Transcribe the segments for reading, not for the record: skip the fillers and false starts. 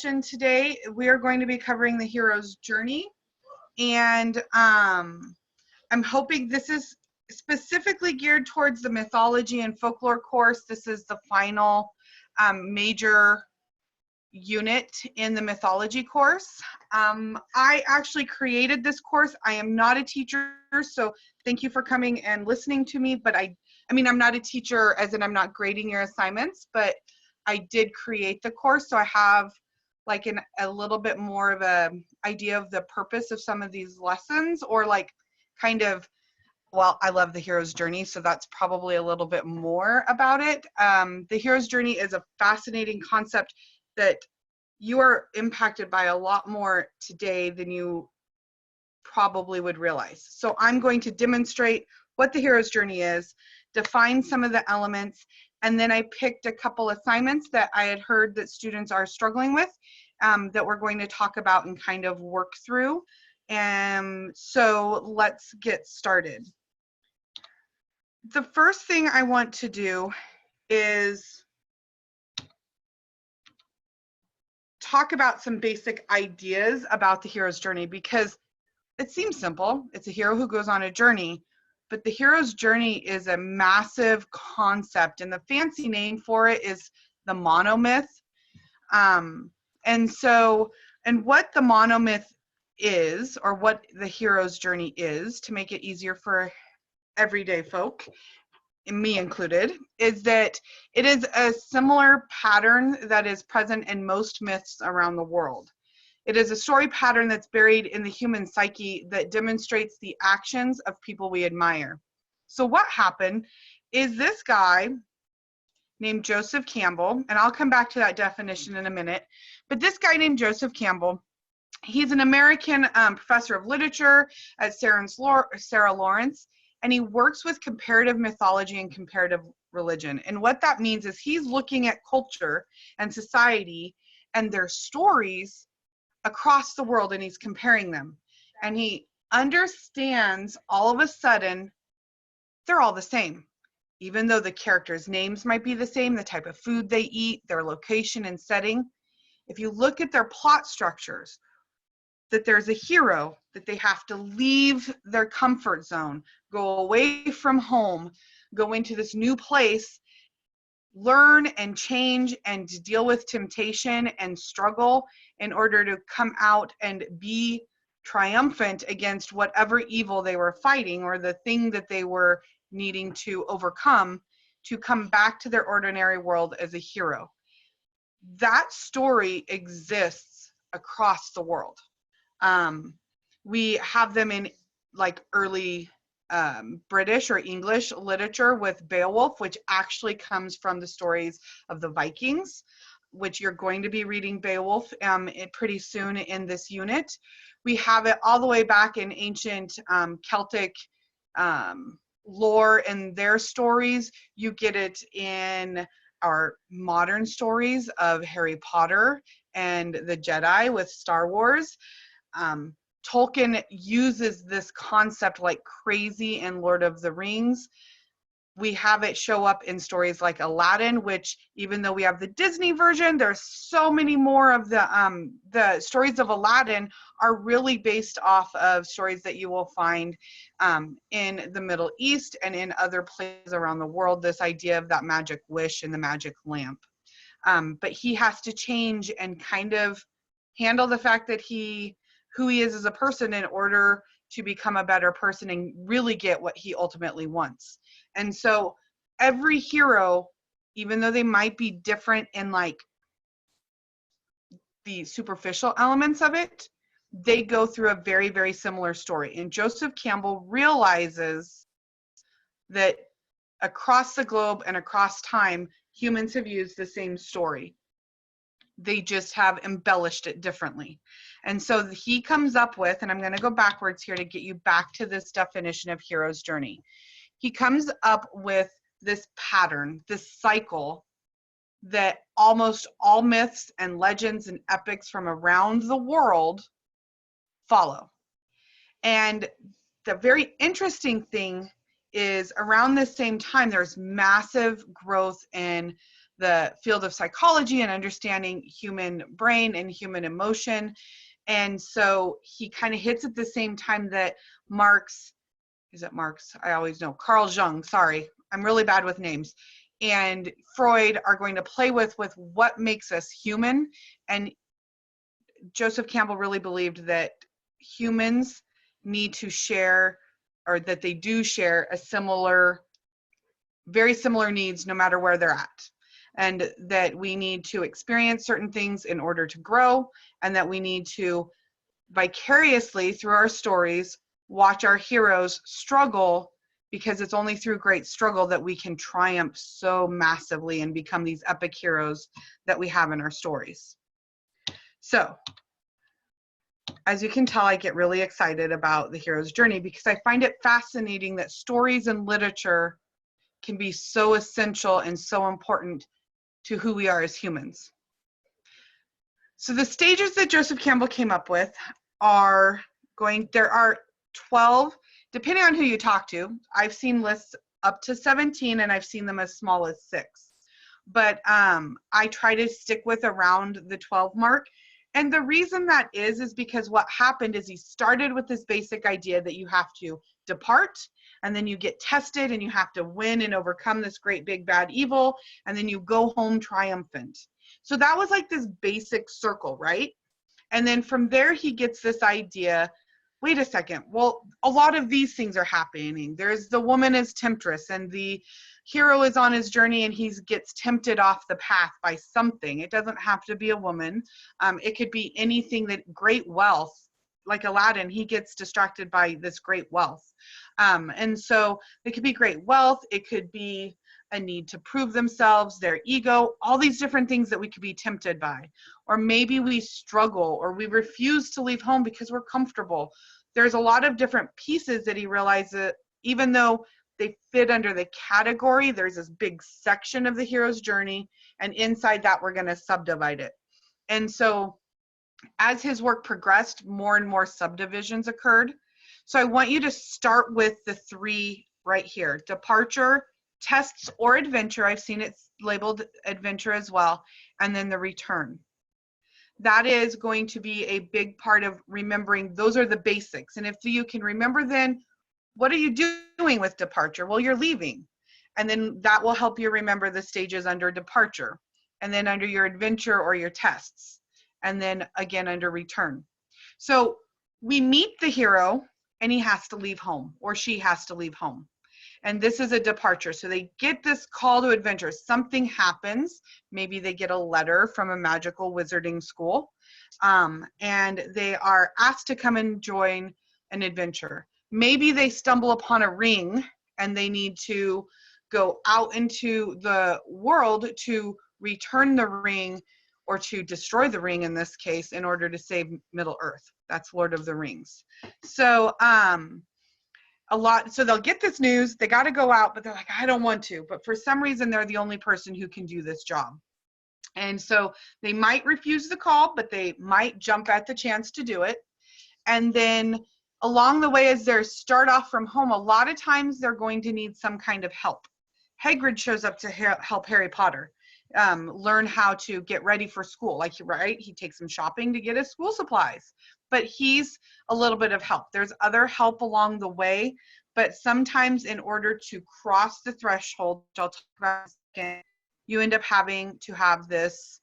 Today we are going to be covering the hero's journey, and I'm hoping this is specifically geared towards the mythology and folklore course. This is the final major unit in the mythology course. I actually created this course. I am not a teacher, so thank you for coming and listening to me, but I mean, I'm not a teacher as in I'm not grading your assignments, but I did create the course, so I have like a little bit more of a idea of the purpose of some of these lessons, or like kind of, well, I love the hero's journey, so that's probably a little bit more about it. The hero's journey is a fascinating concept that you are impacted by a lot more today than you probably would realize. So I'm going to demonstrate what the hero's journey is, define some of the elements, and then I picked a couple assignments that I had heard that students are struggling with that we're going to talk about and kind of work through. And so let's get started. The first thing I want to do is talk about some basic ideas about the hero's journey, because it seems simple. It's a hero who goes on a journey, but the hero's journey is a massive concept, and the fancy name for it is the monomyth. And what the monomyth is, or what the hero's journey is, to make it easier for everyday folk, me included, is that it is a similar pattern that is present in most myths around the world. It is a story pattern that's buried in the human psyche that demonstrates the actions of people we admire. So what happened is this guy named Joseph Campbell, and I'll come back to that definition in a minute, but this guy named Joseph Campbell, he's an American professor of literature at Sarah Lawrence, and he works with comparative mythology and comparative religion. And what that means is he's looking at culture and society and their stories across the world, and he's comparing them. And he understands all of a sudden they're all the same. Even though the characters' names might be the same, the type of food they eat, their location and setting, if you look at their plot structures, that there's a hero, that they have to leave their comfort zone, go away from home, go into this new place, learn and change and deal with temptation and struggle in order to come out and be triumphant against whatever evil they were fighting, or the thing that they were needing to overcome, to come back to their ordinary world as a hero. That story exists across the world. We have them in like early British or English literature with Beowulf, which actually comes from the stories of the Vikings, which you're going to be reading Beowulf pretty soon in this unit. We have it all the way back in ancient Celtic lore and their stories. You get it in our modern stories of Harry Potter and the Jedi with Star Wars. Tolkien uses this concept like crazy in Lord of the Rings. We have it show up in stories like Aladdin, which, even though we have the Disney version, there's so many more of the stories of Aladdin are really based off of stories that you will find in the Middle East and in other places around the world, this idea of that magic wish and the magic lamp. But he has to change and kind of handle the fact that who he is as a person in order to become a better person and really get what he ultimately wants. And so every hero, even though they might be different in like the superficial elements of it, they go through a very, very similar story. And Joseph Campbell realizes that across the globe and across time, humans have used the same story. They just have embellished it differently. And so he comes up with, and I'm going to go backwards here to get you back to this definition of hero's journey. He comes up with this pattern, this cycle that almost all myths and legends and epics from around the world follow. And the very interesting thing is around this same time, there's massive growth in the field of psychology and understanding human brain and human emotion. And so he kind of hits at the same time that Marx, is it Marx? I always know. Carl Jung, sorry. I'm really bad with names. And Freud are going to play with what makes us human. And Joseph Campbell really believed that humans need to share, or that they do share a similar, very similar needs no matter where they're at. And that we need to experience certain things in order to grow, and that we need to vicariously through our stories watch our heroes struggle, because it's only through great struggle that we can triumph so massively and become these epic heroes that we have in our stories. So, as you can tell, I get really excited about the hero's journey because I find it fascinating that stories and literature can be so essential and so important to who we are as humans. So the stages that Joseph Campbell came up with are there are 12, depending on who you talk to. I've seen lists up to 17, and I've seen them as small as 6. But I try to stick with around the 12 mark. And the reason that is because what happened is he started with this basic idea that you have to depart, and then you get tested, and you have to win and overcome this great big bad evil, and then you go home triumphant. So that was like this basic circle, right? And then from there, he gets this idea, wait a second, well, a lot of these things are happening. There's the woman as temptress, and the hero is on his journey, and he gets tempted off the path by something. It doesn't have to be a woman. It could be anything, that great wealth, like Aladdin, he gets distracted by this great wealth. And so it could be great wealth. It could be a need to prove themselves, their ego, all these different things that we could be tempted by. Or maybe we struggle, or we refuse to leave home because we're comfortable. There's a lot of different pieces that he realizes, even though they fit under the category, there's this big section of the hero's journey, and inside that we're going to subdivide it. And so as his work progressed, more and more subdivisions occurred. So I want you to start with the 3 right here: departure, tests, or adventure. I've seen it labeled adventure as well. And then the return. That is going to be a big part of remembering. Those are the basics. And if you can remember, then what are you doing with departure? Well, you're leaving. And then that will help you remember the stages under departure, and then under your adventure or your tests, and then again under return. So we meet the hero, and he has to leave home, or she has to leave home. And this is a departure. So they get this call to adventure. Something happens. Maybe they get a letter from a magical wizarding school, and they are asked to come and join an adventure. Maybe they stumble upon a ring, and they need to go out into the world to return the ring, or to destroy the ring in this case, in order to save Middle Earth. That's Lord of the Rings. So so they'll get this news, they got to go out, but they're like, I don't want to. But for some reason, they're the only person who can do this job. And so they might refuse the call, but they might jump at the chance to do it. And then along the way, as they start off from home, a lot of times they're going to need some kind of help. Hagrid shows up to help Harry Potter learn how to get ready for school. Like, right, he takes him shopping to get his school supplies, but he's a little bit of help. There's other help along the way, but sometimes in order to cross the threshold, which I'll talk about in a second, you end up having to have this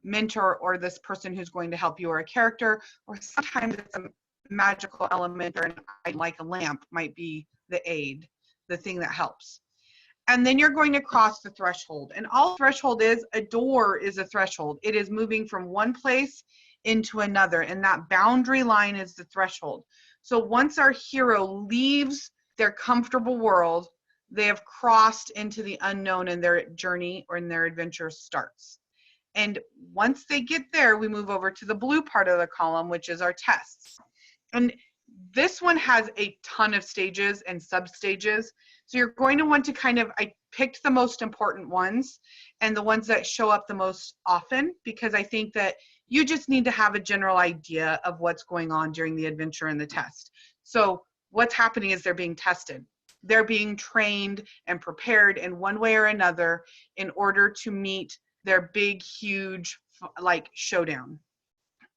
mentor, or this person who's going to help you, or a character, or sometimes it's a magical element, or an item like a lamp might be the aid, the thing that helps. And then you're going to cross the threshold. And all threshold is, a door is a threshold. It is moving from one place into another. And that boundary line is the threshold. So once our hero leaves their comfortable world, they have crossed into the unknown, and their journey or in their adventure starts. And once they get there, we move over to the blue part of the column, which is our tests. And this one has a ton of stages and sub-stages. So you're going to want to I picked the most important ones and the ones that show up the most often, because I think that you just need to have a general idea of what's going on during the adventure and the test. So what's happening is they're being tested. they're being trained and prepared in one way or another in order to meet their big, huge, like, showdown.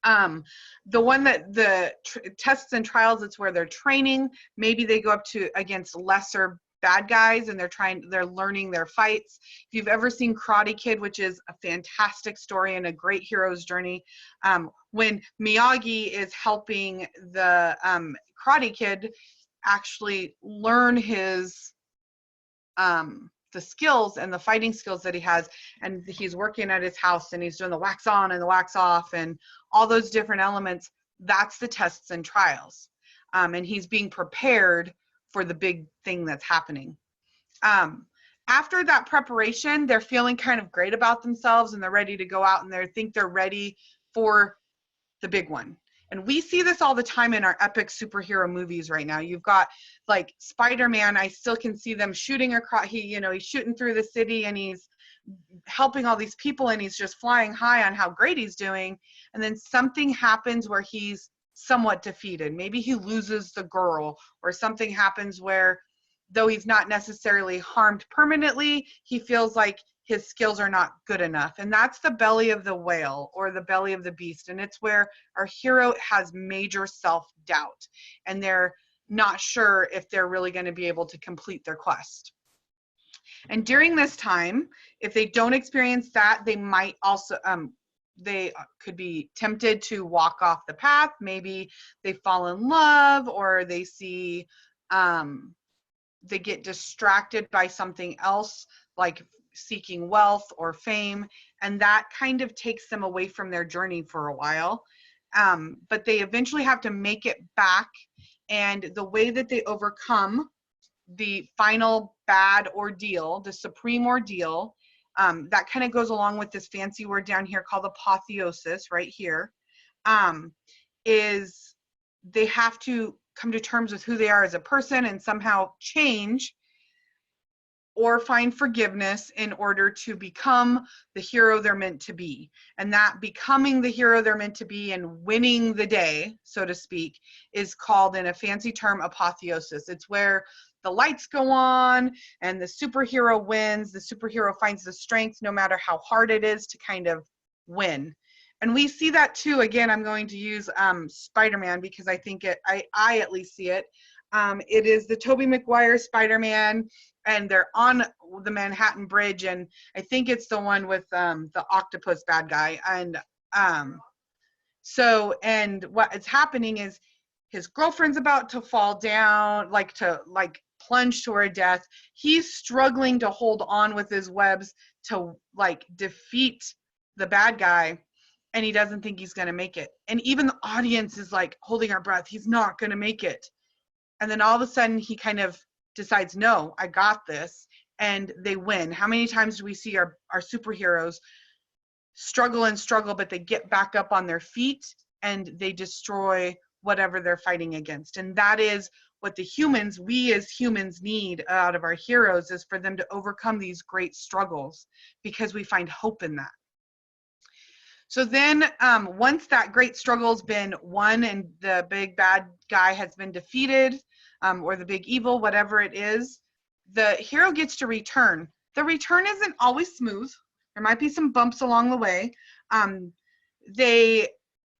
The one that the tests and trials, it's where they're training. Maybe they go up to against lesser bad guys and they're learning their fights. If you've ever seen Karate Kid, which is a fantastic story and a great hero's journey, when Miyagi is helping the Karate Kid actually learn his the skills and the fighting skills that he has, and he's working at his house and he's doing the wax on and the wax off and all those different elements, that's the tests and trials. And he's being prepared for the big thing that's happening. After that preparation, they're feeling kind of great about themselves and they're ready to go out and they think they're ready for the big one. And we see this all the time in our epic superhero movies right now. You've got like Spider-Man, I still can see them shooting across, he's shooting through the city and he's helping all these people and he's just flying high on how great he's doing. And then something happens where he's somewhat defeated. Maybe he loses the girl, or something happens where, though he's not necessarily harmed permanently, he feels like his skills are not good enough. And that's the belly of the whale or the belly of the beast. And it's where our hero has major self-doubt and they're not sure if they're really going to be able to complete their quest. And during this time, if they don't experience that, they might also, they could be tempted to walk off the path. Maybe they fall in love, or they see, they get distracted by something else, like seeking wealth or fame, and that kind of takes them away from their journey for a while. But they eventually have to make it back, and the way that they overcome the final bad ordeal, the supreme ordeal, that kind of goes along with this fancy word down here called apotheosis right here, is they have to come to terms with who they are as a person and somehow change or find forgiveness in order to become the hero they're meant to be. And that becoming the hero they're meant to be and winning the day, so to speak, is called, in a fancy term, apotheosis. It's where the lights go on and the superhero wins. The superhero finds the strength, no matter how hard it is, to kind of win. And we see that too. Again, I'm going to use Spider-Man because I think I at least see it. It is the Tobey Maguire Spider-Man, and they're on the Manhattan Bridge, and I think it's the one with the octopus bad guy. And and what is happening is his girlfriend's about to fall down, like plunge to her death. He's struggling to hold on with his webs to like defeat the bad guy, and he doesn't think he's going to make it. And even the audience is like holding our breath. He's not going to make it. And then all of a sudden he kind of decides, no, I got this, and they win. How many times do we see our superheroes struggle and struggle, but they get back up on their feet and they destroy whatever they're fighting against? And that is what we as humans need out of our heroes, is for them to overcome these great struggles, because we find hope in that. So then once that great struggle's been won and the big bad guy has been defeated, or the big evil, whatever it is, the hero gets to return. The return isn't always smooth. There might be some bumps along the way. They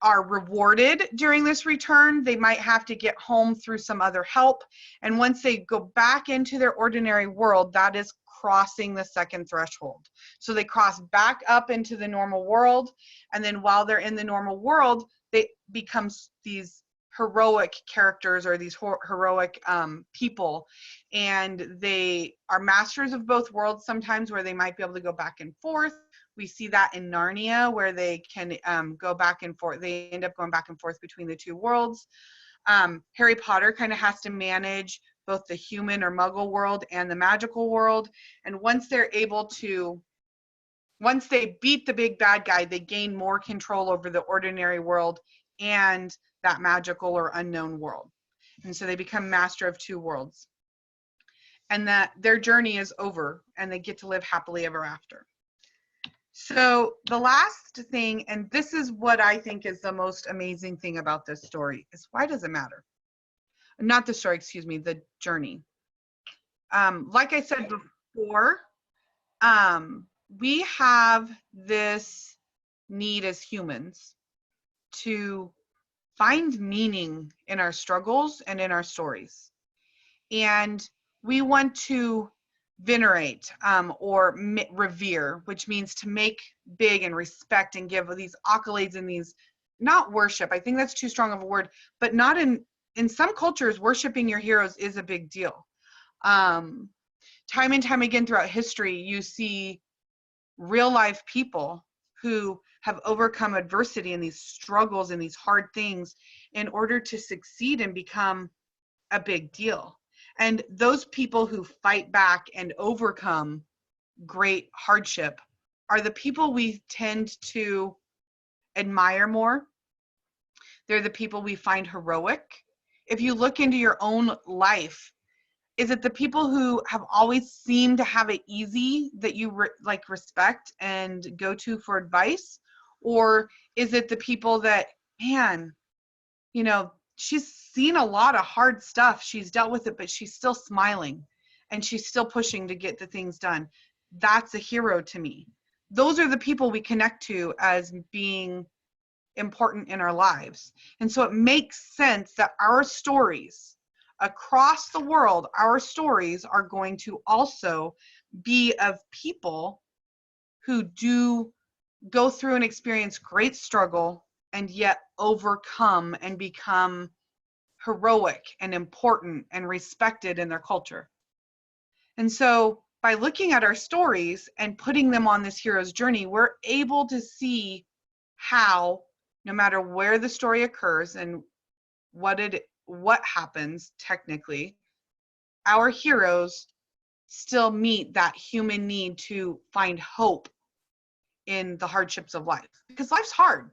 are rewarded during this return. They might have to get home through some other help. And once they go back into their ordinary world, that is crossing the second threshold. So they cross back up into the normal world. And then while they're in the normal world, they become these heroic characters, or these heroic people. And they are masters of both worlds sometimes, where they might be able to go back and forth. We see that in Narnia, where they can go back and forth. They end up going back and forth between the two worlds. Harry Potter kind of has to manage both the human or muggle world and the magical world. And once they beat the big bad guy, they gain more control over the ordinary world and that magical or unknown world. And so they become master of two worlds. And that their journey is over and they get to live happily ever after. So the last thing, and this is what I think is the most amazing thing about this story, is why does it matter? Not the story, excuse me, the journey. Like I said before, um, we have this need as humans to find meaning in our struggles and in our stories. And we want to venerate or revere, which means to make big and respect and give these accolades and these, not worship, I think that's too strong of a word, but not in some cultures, worshiping your heroes is a big deal. Time and time again throughout history, you see real life people who have overcome adversity and these struggles and these hard things in order to succeed and become a big deal. And those people who fight back and overcome great hardship are the people we tend to admire more. They're the people we find heroic. If you look into your own life, is it the people who have always seemed to have it easy that you like respect and go to for advice? Or is it the people that, man, you know, she's seen a lot of hard stuff, she's dealt with it, but she's still smiling and she's still pushing to get the things done? That's a hero to me. Those are the people we connect to as being important in our lives. And so it makes sense that our stories across the world, our stories are going to also be of people who do go through and experience great struggle and yet overcome and become heroic and important and respected in their culture. And so by looking at our stories and putting them on this hero's journey, we're able to see how, no matter where the story occurs and what happens technically, our heroes still meet that human need to find hope in the hardships of life, because life's hard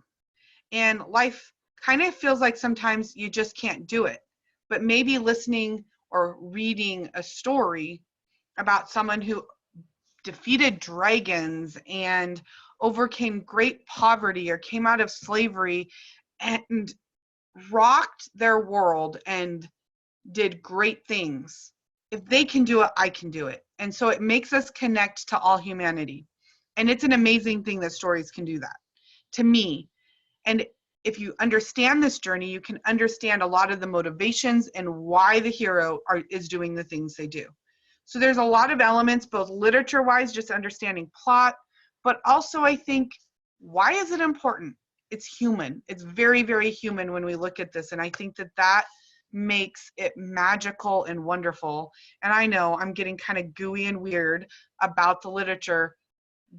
and life kind of feels like sometimes you just can't do it. But maybe listening or reading a story about someone who defeated dragons and overcame great poverty or came out of slavery and rocked their world and did great things. If they can do it, I can do it. And so it makes us connect to all humanity. And it's an amazing thing that stories can do that, to me. And if you understand this journey, you can understand a lot of the motivations and why the hero is doing the things they do. So there's a lot of elements, both literature-wise, just understanding plot, but also I think, why is it important? It's human. It's very, very human when we look at this. And I think that that makes it magical and wonderful. And I know I'm getting kind of gooey and weird about the literature,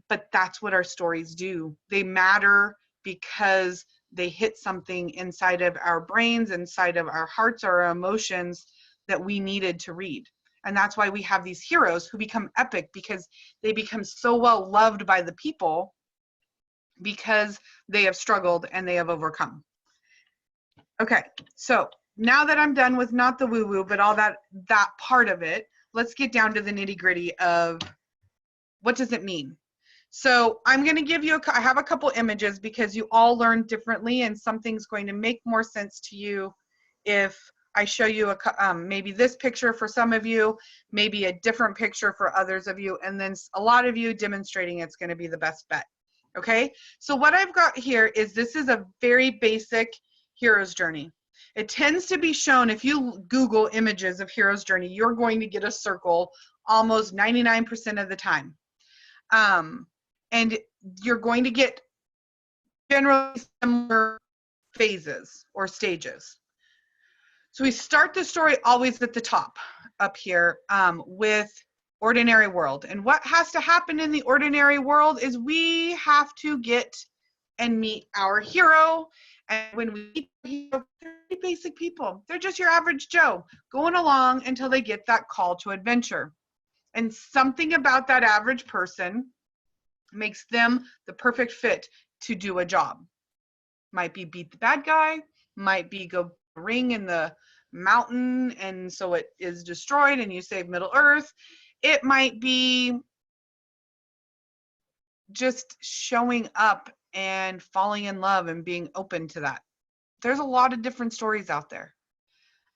but that's what our stories do. They matter because they hit something inside of our brains, inside of our hearts, or our emotions that we needed to read. And that's why we have these heroes who become epic, because they become so well loved by the people because they have struggled and they have overcome. Okay, so now that I'm done with not the woo-woo, but all that part of it, let's get down to the nitty-gritty of what does it mean? So I'm going to give you, I have a couple images because you all learn differently, and something's going to make more sense to you if I show you maybe this picture for some of you, maybe a different picture for others of you, and then a lot of you demonstrating it's going to be the best bet. Okay, so what I've got here is, this is a very basic hero's journey. It tends to be shown, if you Google images of hero's journey, you're going to get a circle almost 99% of the time. And you're going to get generally similar phases or stages. So we start the story always at the top up here with ordinary world. And what has to happen in the ordinary world is we have to get and meet our hero. And when we meet the hero, they're pretty basic people. They're just your average Joe going along until they get that call to adventure. And something about that average person makes them the perfect fit to do a job. Might be beat the bad guy, might be go ring in the mountain and so it is destroyed and you save Middle Earth. It might be just showing up and falling in love and being open to that. There's a lot of different stories out there.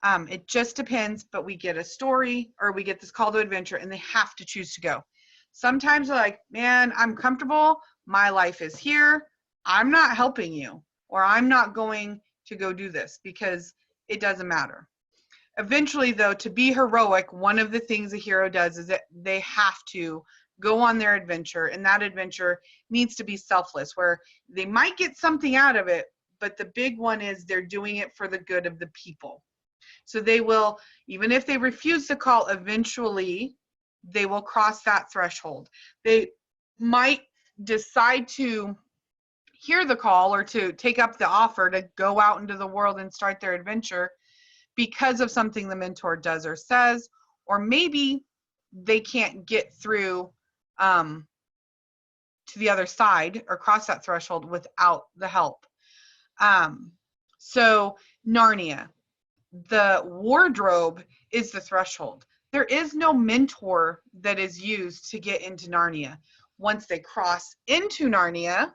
It just depends, but we get a story or we get this call to adventure and they have to choose to go. Sometimes they're like, man, I'm comfortable. My life is here. I'm not helping you, or I'm not going to go do this because it doesn't matter. Eventually, though, to be heroic, one of the things a hero does is that they have to go on their adventure, and that adventure needs to be selfless, where they might get something out of it, but the big one is they're doing it for the good of the people. So they will, even if they refuse the call, eventually they will cross that threshold. They might decide to hear the call or to take up the offer to go out into the world and start their adventure because of something the mentor does or says, or maybe they can't get through to the other side or cross that threshold without the help. So Narnia, the wardrobe is the threshold. There is no mentor that is used to get into Narnia. Once they cross into Narnia,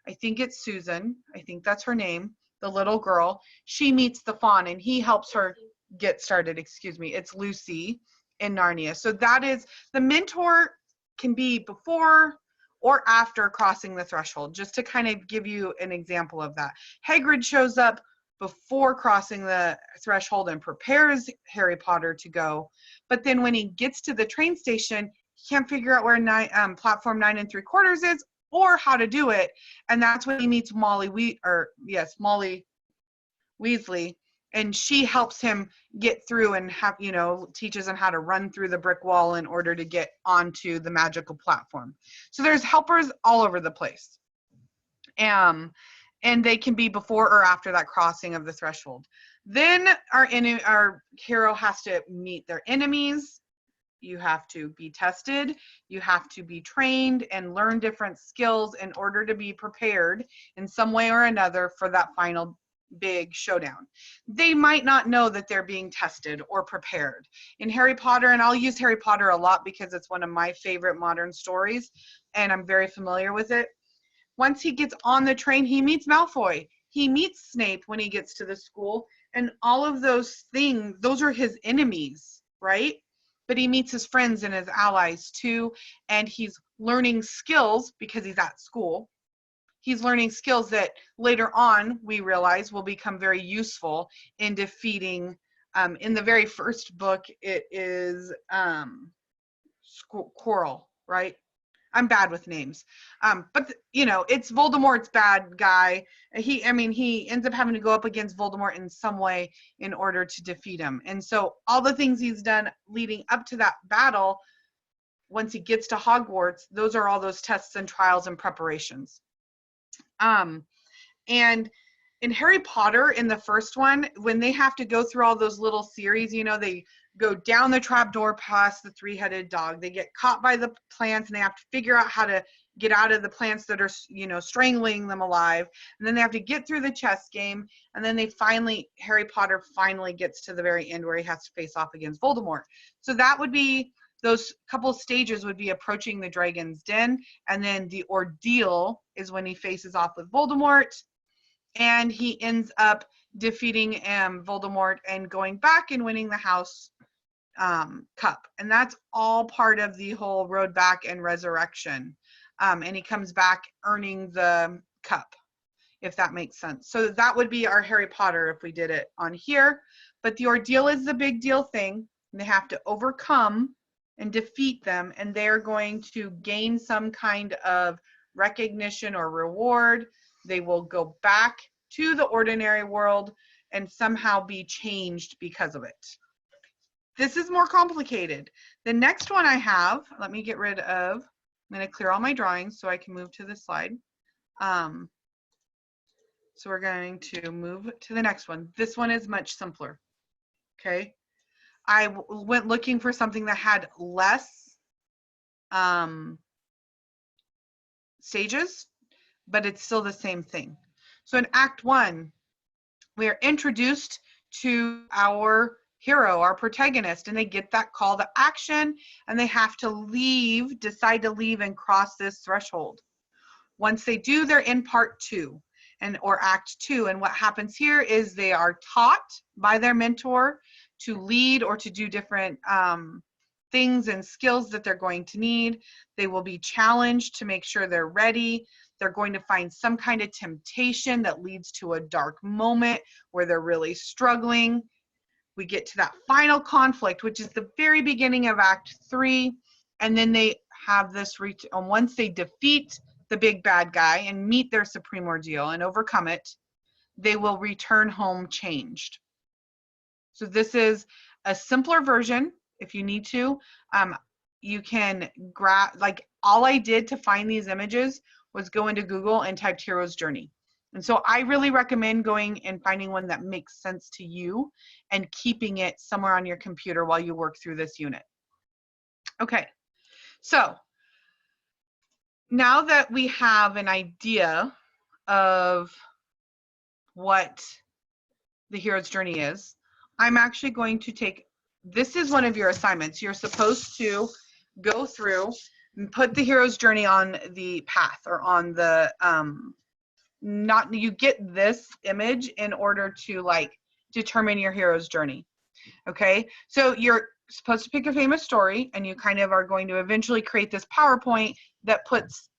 I think it's Susan, I think that's her name, the little girl, she meets the fawn and he helps her get started. Excuse me, it's Lucy in Narnia. So that is, the mentor can be before or after crossing the threshold, just to kind of give you an example of that. Hagrid shows up before crossing the threshold and prepares Harry Potter to go. But then when he gets to the train station, he can't figure out where platform 9 3/4 is or how to do it. And that's when he meets Molly Weasley. And she helps him get through and teaches him how to run through the brick wall in order to get onto the magical platform. So there's helpers all over the place. And they can be before or after that crossing of the threshold. Then our hero has to meet their enemies. You have to be tested. You have to be trained and learn different skills in order to be prepared in some way or another for that final big showdown. They might not know that they're being tested or prepared. In Harry Potter, and I'll use Harry Potter a lot because it's one of my favorite modern stories and I'm very familiar with it. Once he gets on the train, he meets Malfoy. He meets Snape when he gets to the school. And all of those things, those are his enemies, right? But he meets his friends and his allies too. And he's learning skills because he's at school. He's learning skills that later on we realize will become very useful in defeating, in the very first book, it is Quirrell, right? I'm bad with names. But it's Voldemort's bad guy. He ends up having to go up against Voldemort in some way in order to defeat him. And so all the things he's done leading up to that battle, once he gets to Hogwarts, those are all those tests and trials and preparations. And in Harry Potter, in the first one, when they have to go through all those little series, they go down the trapdoor past the three-headed dog. They get caught by the plants and they have to figure out how to get out of the plants that are, strangling them alive. And then they have to get through the chess game. And then Harry Potter finally gets to the very end where he has to face off against Voldemort. So that would be, those couple stages would be approaching the dragon's den. And then the ordeal is when he faces off with Voldemort. And he ends up defeating Voldemort and going back and winning the house cup. And that's all part of the whole road back and resurrection. And he comes back earning the cup, if that makes sense. So that would be our Harry Potter if we did it on here. But the ordeal is the big deal thing. And they have to overcome and defeat them. And they're going to gain some kind of recognition or reward. They will go back to the ordinary world and somehow be changed because of it. This is more complicated. The next one I have, let me get rid of, I'm going to clear all my drawings so I can move to this slide. So we're going to move to the next one. This one is much simpler. Okay. I went looking for something that had less stages, but it's still the same thing. So in Act 1, we are introduced to our hero, our protagonist, and they get that call to action and they have to decide to leave and cross this threshold. Once they do, they're in part 2. or Act 2. And what happens here is they are taught by their mentor to lead or to do different things and skills that they're going to need. They will be challenged to make sure they're ready. They're going to find some kind of temptation that leads to a dark moment where they're really struggling. We get to that final conflict, which is the very beginning of Act 3. And then they have this, once they defeat the big bad guy and meet their supreme ordeal and overcome it, they will return home changed. So this is a simpler version. If you need to, you can grab, like all I did to find these images was go into Google and typed Hero's Journey. And so I really recommend going and finding one that makes sense to you and keeping it somewhere on your computer while you work through this unit. Okay, so now that we have an idea of what the Hero's Journey is, I'm actually going to take, this is one of your assignments. You're supposed to go through and put the Hero's Journey on the path or on the, you get this image in order to like determine your hero's journey. Okay, so you're supposed to pick a famous story and you kind of are going to eventually create this PowerPoint that puts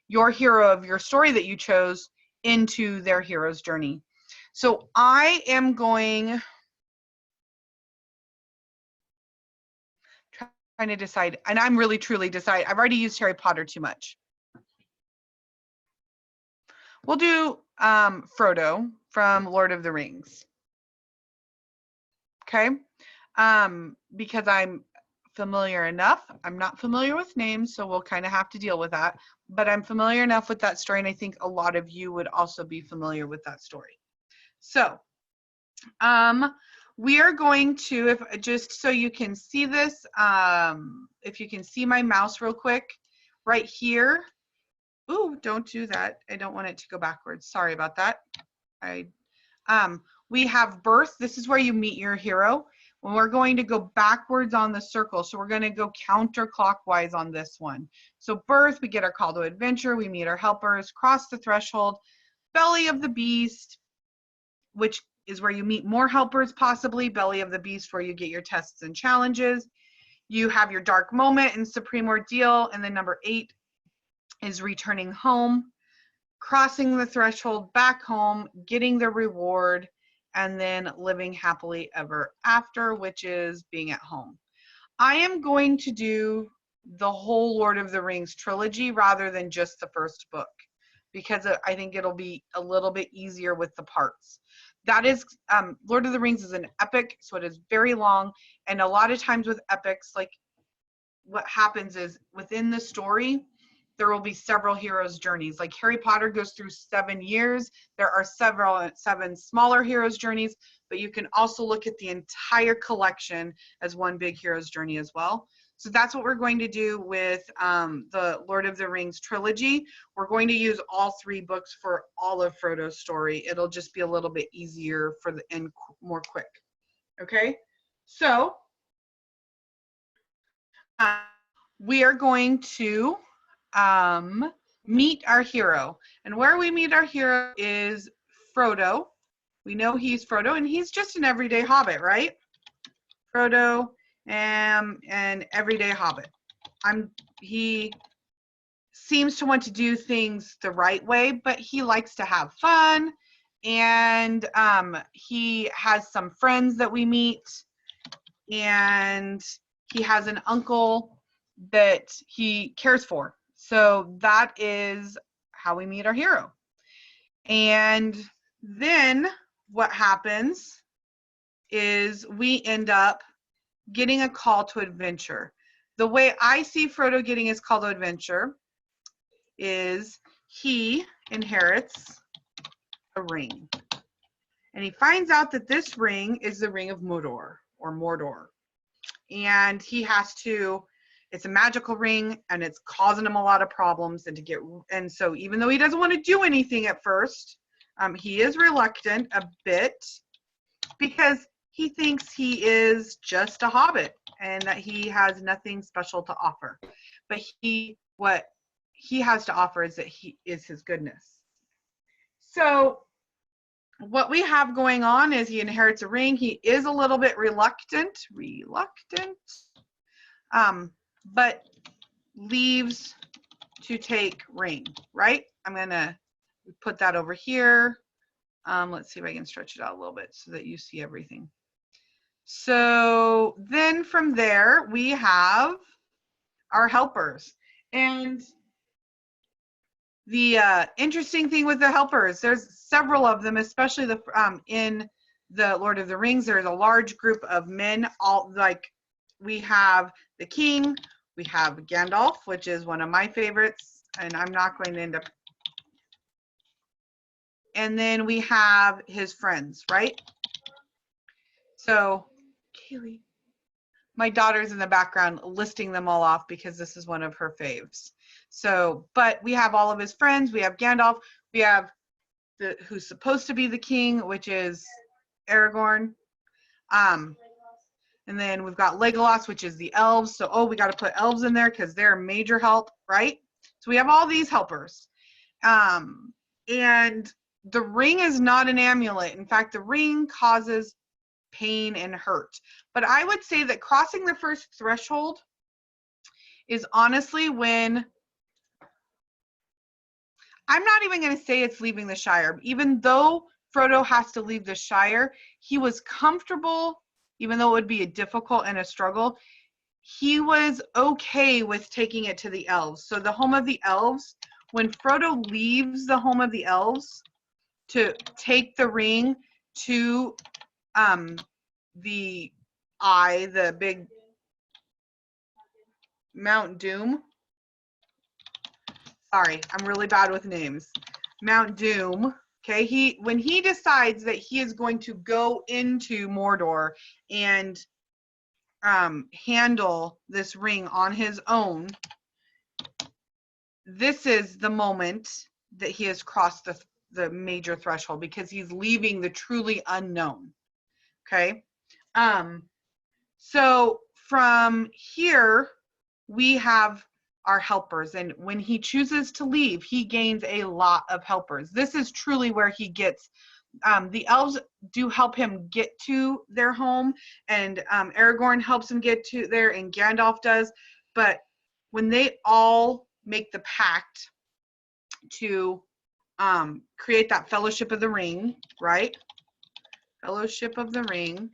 your hero of your story that you chose into their hero's journey. So I am going, trying to decide, and I'm really truly decide, I've already used Harry Potter too much. We'll do Frodo from Lord of the Rings. Okay, because I'm familiar enough. I'm not familiar with names, so we'll kind of have to deal with that. But I'm familiar enough with that story, and I think a lot of you would also be familiar with that story. So we are going to, if just so you can see this, if you can see my mouse real quick, right here. Ooh, don't do that. I don't want it to go backwards. Sorry about that. We have birth. This is where you meet your hero. When we're going to go backwards on the circle, so we're going to go counterclockwise on this one. So birth, we get our call to adventure, we meet our helpers, cross the threshold, belly of the beast, which is where you meet more helpers possibly, belly of the beast where you get your tests and challenges. You have your dark moment and supreme ordeal, and then number 8 is returning home, crossing the threshold back home, getting the reward, and then living happily ever after, which is being at home. I am going to do the whole Lord of the Rings trilogy rather than just the first book, because I think it'll be a little bit easier with the parts. That is, Lord of the Rings is an epic, so it is very long, and a lot of times with epics, like what happens is within the story, there will be several heroes' journeys. Like Harry Potter goes through 7 years. There are 7 smaller heroes' journeys, but you can also look at the entire collection as one big hero's journey as well. So that's what we're going to do with the Lord of the Rings trilogy. We're going to use all 3 books for all of Frodo's story. It'll just be a little bit easier for the and more quick. Okay, so we are going to meet our hero, and where we meet our hero is Frodo. We know he's Frodo, and he's just an everyday hobbit, right? Frodo, an everyday hobbit. He seems to want to do things the right way, but he likes to have fun, and he has some friends that we meet, and he has an uncle that he cares for. So that is how we meet our hero. And then what happens is we end up getting a call to adventure. The way I see Frodo getting his call to adventure is he inherits a ring. And he finds out that this ring is the ring of Mordor, or Mordor. And he has to, it's a magical ring, and it's causing him a lot of problems. And so even though he doesn't want to do anything at first, he is reluctant a bit because he thinks he is just a hobbit and that he has nothing special to offer. But what he has to offer is that he is his goodness. So what we have going on is he inherits a ring. He is a little bit reluctant, but leaves to take ring, right? I'm gonna put that over here. Let's see if I can stretch it out a little bit so that you see everything. So then from there, we have our helpers. And the interesting thing with the helpers, there's several of them, especially in the Lord of the Rings. There's a large group of men. All like we have the king, we have Gandalf, which is one of my favorites, and I'm not going to end up. And then we have his friends, right? So, Kaylee, my daughter's in the background listing them all off because this is one of her faves. So, but we have all of his friends. We have Gandalf. We have who's supposed to be the king, which is Aragorn. And then we've got Legolas, which is the elves. So, we got to put elves in there because they're a major help, right? So we have all these helpers. And the ring is not an amulet. In fact, the ring causes pain and hurt. But I would say that crossing the first threshold is honestly when, I'm not even going to say it's leaving the Shire. Even though Frodo has to leave the Shire, he was comfortable, even though it would be a difficult and a struggle, he was okay with taking it to the elves. So the home of the elves, when Frodo leaves the home of the elves to take the ring to the big Mount Doom. Sorry, I'm really bad with names. Mount Doom. Okay, when he decides that he is going to go into Mordor and handle this ring on his own, this is the moment that he has crossed the major threshold because he's leaving the truly unknown. Okay. So from here, we have our helpers. And when he chooses to leave, he gains a lot of helpers. This is truly where he gets, the elves do help him get to their home, and Aragorn helps him get to there, and Gandalf does. But when they all make the pact to create that Fellowship of the Ring, right? Fellowship of the Ring.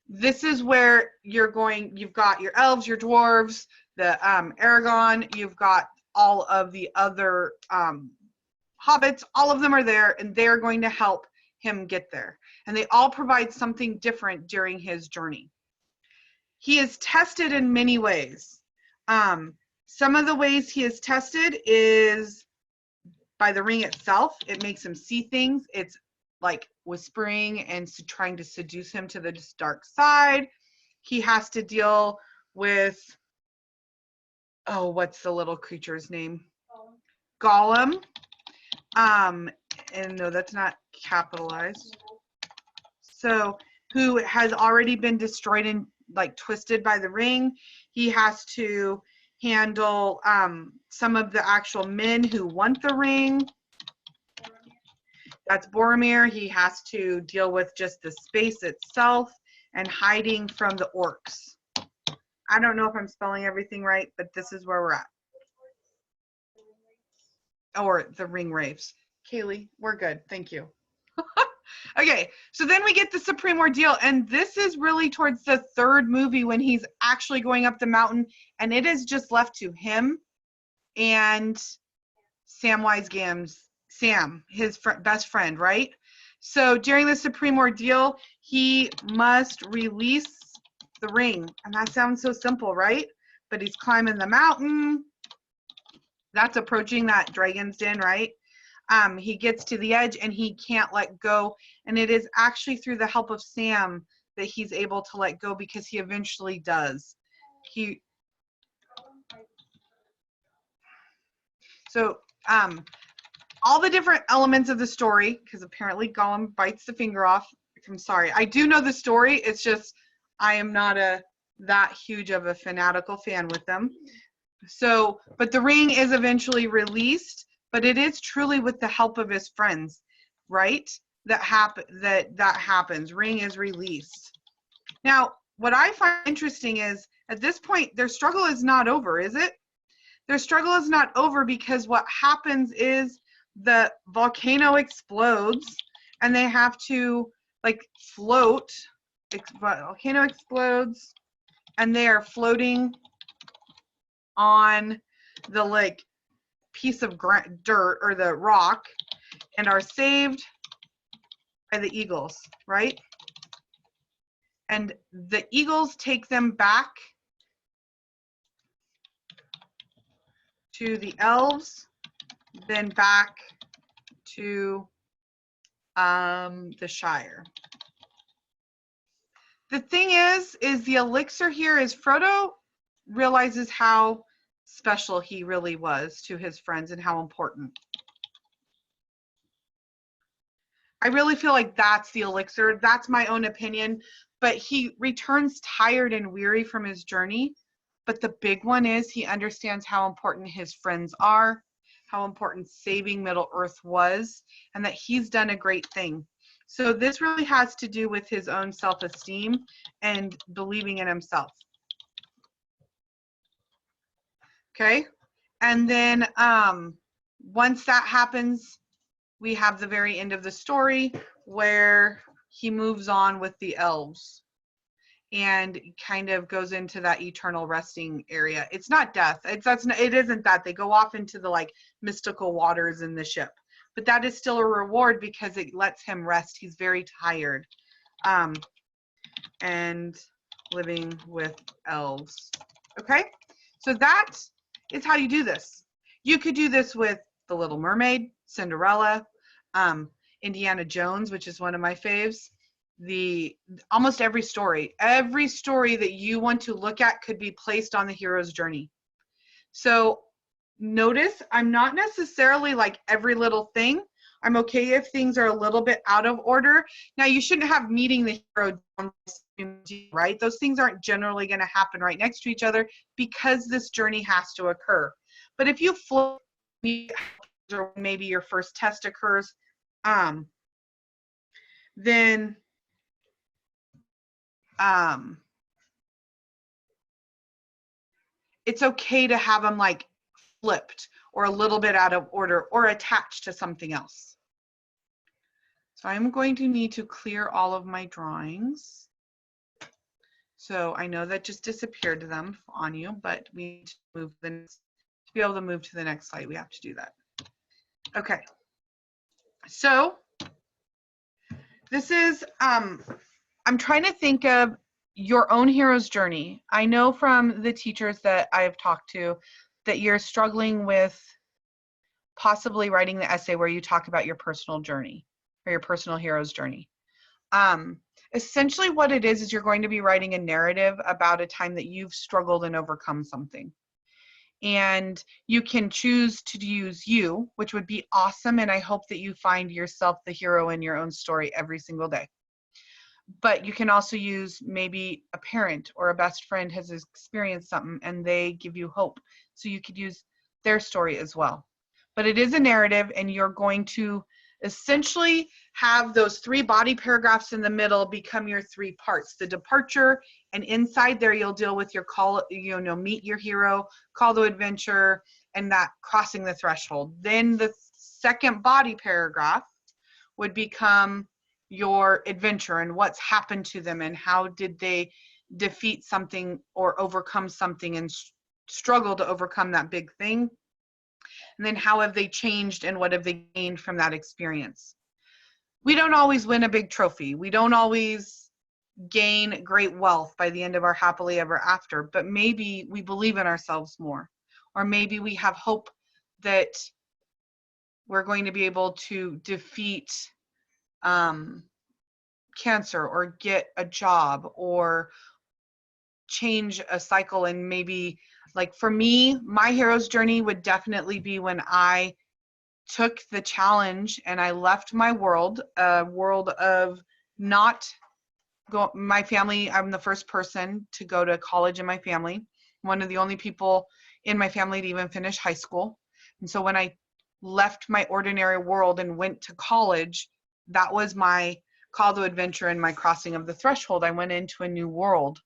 This is where you've got your elves, your dwarves, the Aragorn, you've got all of the other hobbits, all of them are there, and they're going to help him get there. And they all provide something different during his journey. He is tested in many ways. Some of the ways he is tested is by the ring itself. It makes him see things. It's like whispering and trying to seduce him to the dark side. He has to deal with, what's the little creature's name? Gollum. And no, that's not capitalized. So, who has already been destroyed and like twisted by the ring. He has to handle some of the actual men who want the ring. That's Boromir. He has to deal with just the space itself and hiding from the orcs. I don't know if I'm spelling everything right, but this is where we're at. Or the ring wraiths. Kaylee, we're good. Thank you. Okay, so then we get the Supreme Ordeal, and this is really towards the third movie when he's actually going up the mountain, and it is just left to him and Samwise Gamgee's Sam, his best friend, right? So during the Supreme Ordeal, he must release the ring, and that sounds so simple, right? But he's climbing the mountain. That's approaching that dragon's den, right? He gets to the edge and he can't let go. And it is actually through the help of Sam that he's able to let go, because he eventually does. So all the different elements of the story, because apparently Gollum bites the finger off. I'm sorry. I do know the story. It's just I am not that huge of a fanatical fan with them. So, but the ring is eventually released but it is truly with the help of his friends, right? That happens. Ring is released. Now, what I find interesting is at this point, their struggle is not over, is it? Their struggle is not over because what happens is the volcano explodes and they have to like float. Volcano explodes and they are floating on the like piece of dirt or the rock and are saved by the eagles, right? And the eagles take them back to the elves, then back to the Shire. The thing is the elixir here is Frodo realizes how special he really was to his friends and how important. I really feel like that's the elixir. That's my own opinion. But he returns tired and weary from his journey. But the big one is he understands how important his friends are, how important saving Middle-earth was, and that he's done a great thing. So this really has to do with his own self-esteem and believing in himself. Okay? And then once that happens, we have the very end of the story where he moves on with the elves and kind of goes into that eternal resting area. It's not death. It isn't that. They go off into the like mystical waters in the ship. But that is still a reward because it lets him rest. He's very tired. And living with elves. Okay? So that is how you do this. You could do this with The Little Mermaid, Cinderella, Indiana Jones, which is one of my faves. Almost every story that you want to look at could be placed on the hero's journey. So notice I'm not necessarily like every little thing. I'm okay if things are a little bit out of order. Now you shouldn't have meeting the hero, right? Those things aren't generally going to happen right next to each other because this journey has to occur. But if you flip, or maybe your first test occurs, then it's okay to have them like flipped or a little bit out of order or attached to something else. So I'm going to need to clear all of my drawings. So I know that just disappeared to them on you, but we need to move to be able to move to the next slide. We have to do that. Okay. So this is, I'm trying to think of your own hero's journey. I know from the teachers that I've talked to that you're struggling with possibly writing the essay where you talk about your personal journey or your personal hero's journey. Essentially what it is you're going to be writing a narrative about a time that you've struggled and overcome something. And you can choose to use you, which would be awesome. And I hope that you find yourself the hero in your own story every single day. But you can also use maybe a parent or a best friend has experienced something and they give you hope. So you could use their story as well. But it is a narrative and you're going to essentially have those 3 body paragraphs in the middle become your 3 parts. The departure, and inside there you'll deal with your call, meet your hero, call to adventure, and that crossing the threshold. Then the second body paragraph would become your adventure and what's happened to them and how did they defeat something or overcome something and struggle to overcome that big thing. And then how have they changed and what have they gained from that experience? We don't always win a big trophy. We don't always gain great wealth by the end of our happily ever after, but maybe we believe in ourselves more. Or maybe we have hope that we're going to be able to defeat cancer or get a job or change a cycle. And maybe, like for me, my hero's journey would definitely be when I took the challenge and I left my world, a world of not my family. I'm the first person to go to college in my family, one of the only people in my family to even finish high school. And so when I left my ordinary world and went to college, that was my call to adventure and my crossing of the threshold. I went into a new world.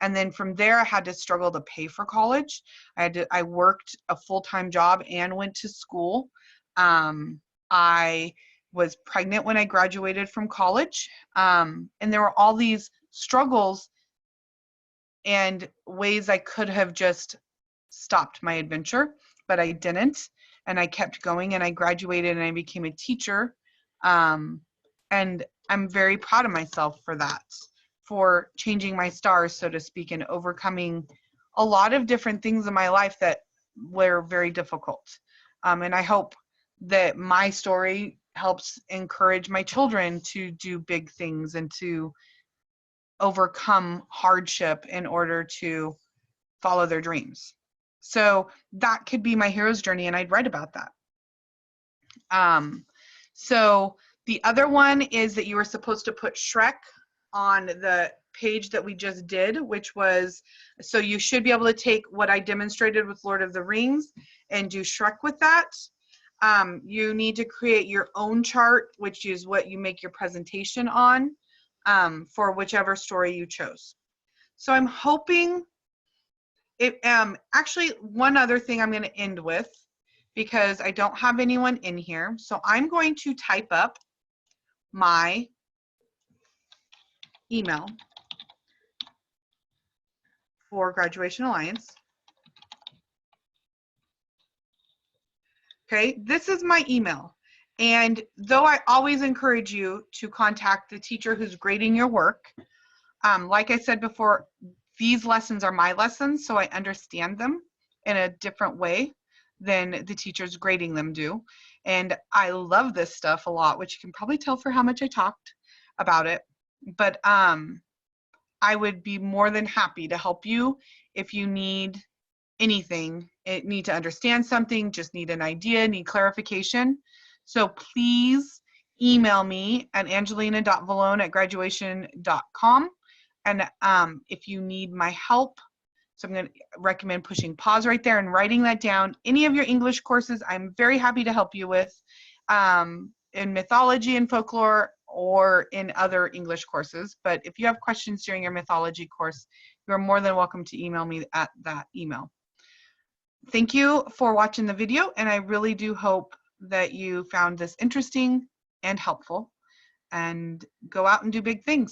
And then from there, I had to struggle to pay for college. I worked a full-time job and went to school. I was pregnant when I graduated from college. And there were all these struggles and ways I could have just stopped my adventure, but I didn't. And I kept going, and I graduated and I became a teacher. And I'm very proud of myself for that, for changing my stars, so to speak, and overcoming a lot of different things in my life that were very difficult. And I hope that my story helps encourage my children to do big things and to overcome hardship in order to follow their dreams. So that could be my hero's journey, and I'd write about that. So the other one is that you were supposed to put Shrek on the page that we just did, which was, so you should be able to take what I demonstrated with Lord of the Rings and do Shrek with that. You need to create your own chart, which is what you make your presentation on, for whichever story you chose. So I'm hoping it, actually one other thing I'm going to end with, because I don't have anyone in here. So I'm going to type up my email for Graduation Alliance. Okay, this is my email. And though I always encourage you to contact the teacher who's grading your work, like I said before, these lessons are my lessons, so I understand them in a different way than the teachers grading them do. And I love this stuff a lot, which you can probably tell for how much I talked about it. But I would be more than happy to help you if you need anything, need to understand something, just need an idea, need clarification. So please email me at angelina.valone@graduation.com. And if you need my help, so I'm going to recommend pushing pause right there and writing that down. Any of your English courses, I'm very happy to help you with, in mythology and folklore or in other English courses. But if you have questions during your mythology course, you're more than welcome to email me at that email. Thank you for watching the video, and I really do hope that you found this interesting and helpful, and go out and do big things.